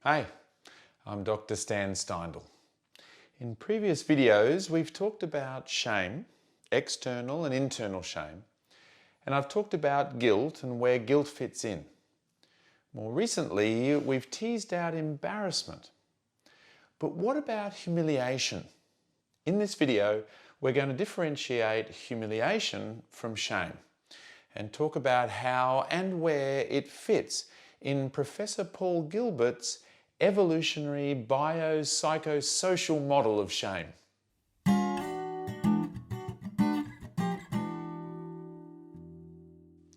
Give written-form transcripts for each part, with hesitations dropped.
Hi, I'm Dr. Stan Steindl. In previous videos, we've talked about shame, external and internal shame, and I've talked about guilt and where guilt fits in. More recently, we've teased out embarrassment. But what about humiliation? In this video, we're going to differentiate humiliation from shame and talk about how and where it fits in Professor Paul Gilberts' evolutionary biopsychosocial model of shame.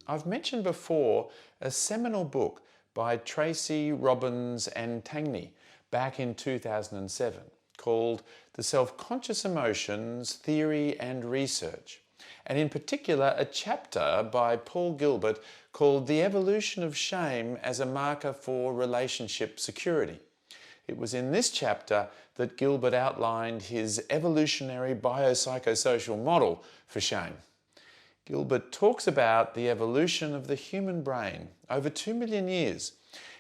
I've mentioned before a seminal book by Tracy Robbins and Tangney back in 2007 called The Self-Conscious Emotions Theory and Research, and in particular a chapter by Paul Gilbert called The Evolution of Shame as a Marker for Relationship Security. It was in this chapter that Gilbert outlined his evolutionary biopsychosocial model for shame. Gilbert talks about the evolution of the human brain over 2 million years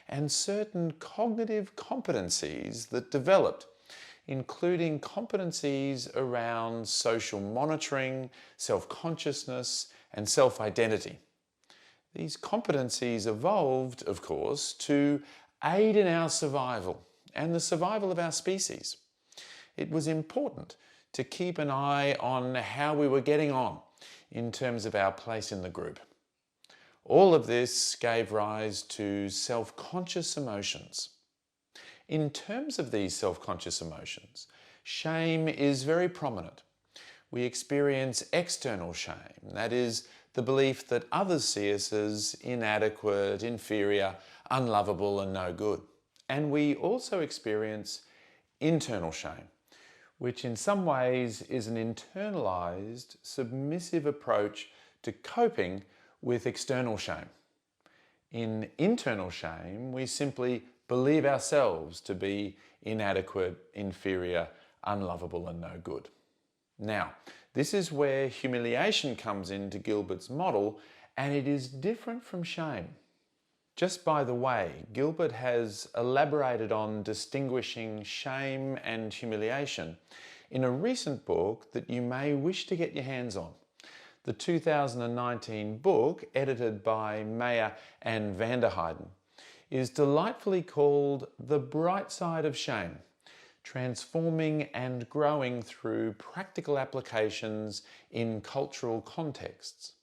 and certain cognitive competencies that developed, including competencies around social monitoring, self-consciousness, and self-identity. These competencies evolved, of course, to aid in our survival and the survival of our species. It was important to keep an eye on how we were getting on in terms of our place in the group. All of this gave rise to self-conscious emotions. In terms of these self-conscious emotions, shame is very prominent. We experience external shame, that is, the belief that others see us as inadequate, inferior, unlovable, and no good. And we also experience internal shame, which in some ways is an internalized, submissive approach to coping with external shame. In internal shame, we simply believe ourselves to be inadequate, inferior, unlovable, and no good. Now, this is where humiliation comes into Gilbert's model, and it is different from shame. Just by the way, Gilbert has elaborated on distinguishing shame and humiliation in a recent book that you may wish to get your hands on. The 2019 book, edited by Mayer and Vanderheiden, is delightfully called The Bright Side of Shame: Transforming and Growing Through Practical Applications in Cultural Contexts.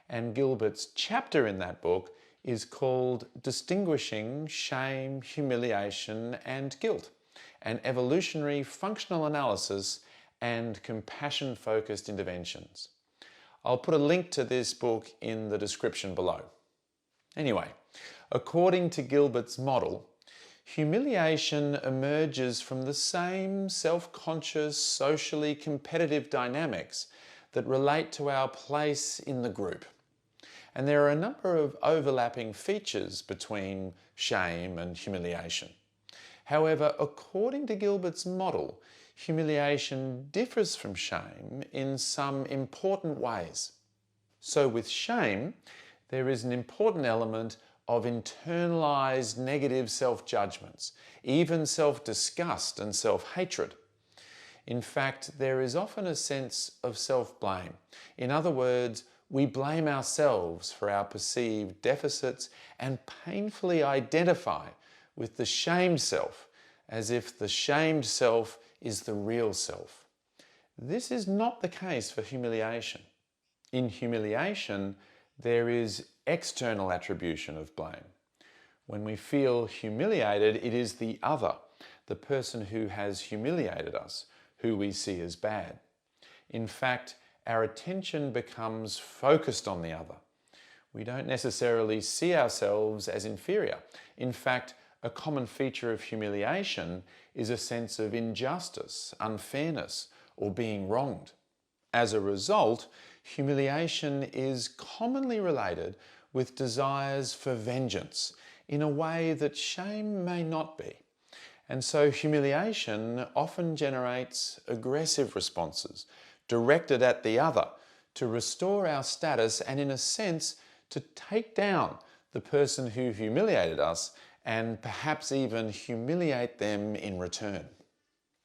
And Gilbert's chapter in that book is called Distinguishing Shame, Humiliation and Guilt: An Evolutionary Functional Analysis and Compassion-Focused Interventions. I'll put a link to this book in the description below. Anyway, according to Gilbert's model, humiliation emerges from the same self-conscious, socially competitive dynamics that relate to our place in the group. And there are a number of overlapping features between shame and humiliation. However, according to Gilbert's model, humiliation differs from shame in some important ways. So with shame, there is an important element of internalized negative self-judgments, even self-disgust and self-hatred. In fact, there is often a sense of self-blame. In other words, we blame ourselves for our perceived deficits and painfully identify with the shamed self as if the shamed self is the real self. This is not the case for humiliation. In humiliation, there is external attribution of blame. When we feel humiliated, it is the other, the person who has humiliated us, who we see as bad. In fact, our attention becomes focused on the other. We don't necessarily see ourselves as inferior. In fact, a common feature of humiliation is a sense of injustice, unfairness, or being wronged. As a result, humiliation is commonly related with desires for vengeance in a way that shame may not be. And so humiliation often generates aggressive responses directed at the other to restore our status and, in a sense, to take down the person who humiliated us and perhaps even humiliate them in return.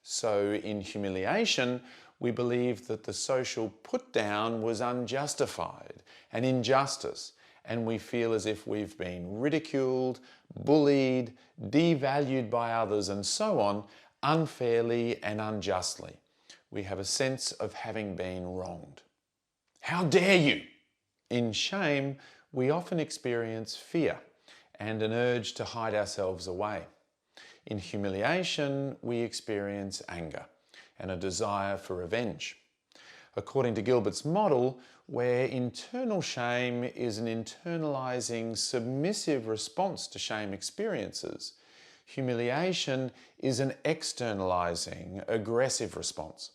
So in humiliation, we believe that the social put-down was unjustified, an injustice, and we feel as if we've been ridiculed, bullied, devalued by others, and so on, unfairly and unjustly. We have a sense of having been wronged. How dare you! In shame, we often experience fear and an urge to hide ourselves away. In humiliation, we experience anger and a desire for revenge. According to Gilberts' model, where internal shame is an internalizing, submissive response to shame experiences, humiliation is an externalizing, aggressive response.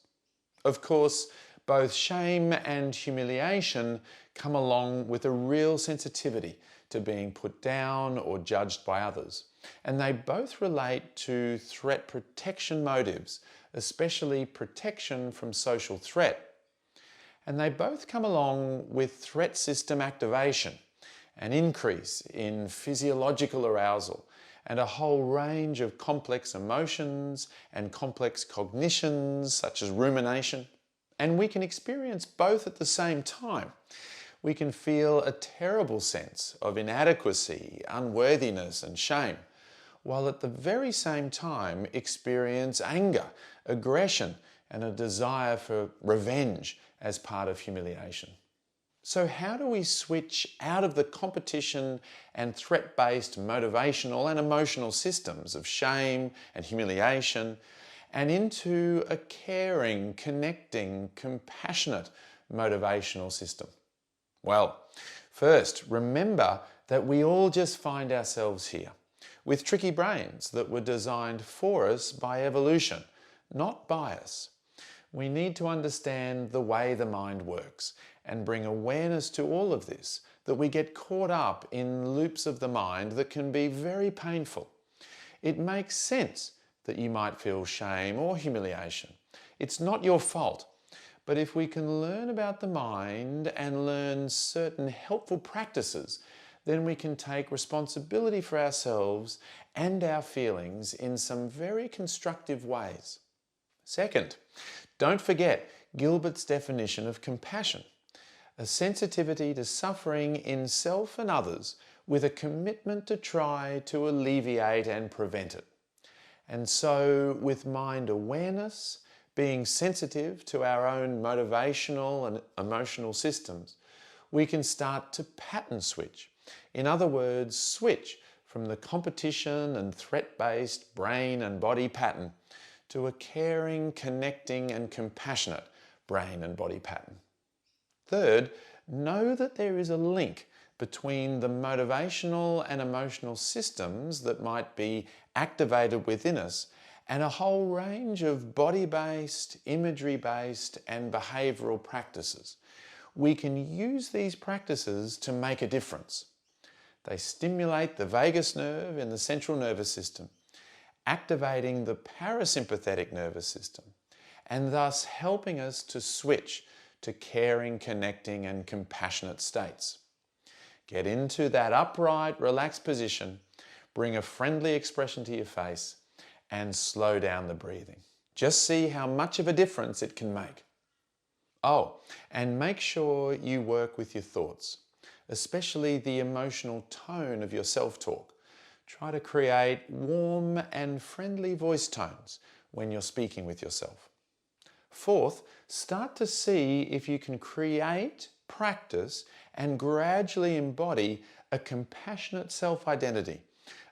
Of course, both shame and humiliation come along with a real sensitivity to being put down or judged by others. And they both relate to threat protection motives, especially protection from social threat. And they both come along with threat system activation, an increase in physiological arousal, and a whole range of complex emotions and complex cognitions, such as rumination. And we can experience both at the same time. We can feel a terrible sense of inadequacy, unworthiness, and shame, while at the very same time experience anger, aggression, and a desire for revenge as part of humiliation. So how do we switch out of the competition and threat-based motivational and emotional systems of shame and humiliation and into a caring, connecting, compassionate motivational system? Well, first, remember that we all just find ourselves here with tricky brains that were designed for us by evolution, not by us. We need to understand the way the mind works and bring awareness to all of this, that we get caught up in loops of the mind that can be very painful. It makes sense that you might feel shame or humiliation. It's not your fault. But if we can learn about the mind and learn certain helpful practices, then we can take responsibility for ourselves and our feelings in some very constructive ways. Second, don't forget Gilbert's definition of compassion, a sensitivity to suffering in self and others with a commitment to try to alleviate and prevent it. And so with mind awareness, being sensitive to our own motivational and emotional systems, we can start to pattern switch. In other words, switch from the competition and threat-based brain and body pattern to a caring, connecting and compassionate brain and body pattern. Third, know that there is a link between the motivational and emotional systems that might be activated within us and a whole range of body-based, imagery-based and behavioural practices. We can use these practices to make a difference. They stimulate the vagus nerve in the central nervous system, activating the parasympathetic nervous system, and thus helping us to switch to caring, connecting and compassionate states. Get into that upright, relaxed position, bring a friendly expression to your face, and slow down the breathing. Just see how much of a difference it can make. Oh, and make sure you work with your thoughts, especially the emotional tone of your self-talk. Try to create warm and friendly voice tones when you're speaking with yourself. Fourth, start to see if you can create, practice, and gradually embody a compassionate self-identity,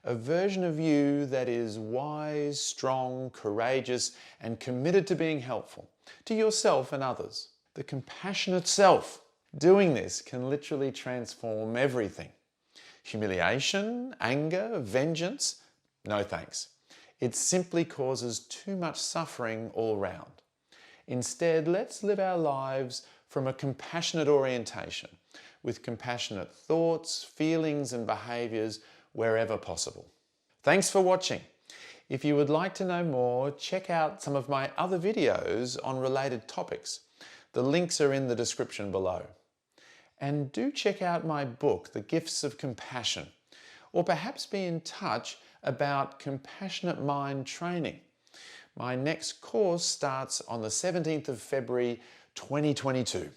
a version of you that is wise, strong, courageous, and committed to being helpful to yourself and others. The compassionate self. Doing this can literally transform everything. Humiliation, anger, vengeance, no thanks. It simply causes too much suffering all round. Instead, let's live our lives from a compassionate orientation, with compassionate thoughts, feelings and behaviours wherever possible. Thanks for watching. If you would like to know more, check out some of my other videos on related topics. The links are in the description below. And do check out my book, The Gifts of Compassion, or perhaps be in touch about compassionate mind training. My next course starts on the 17th of February 2022.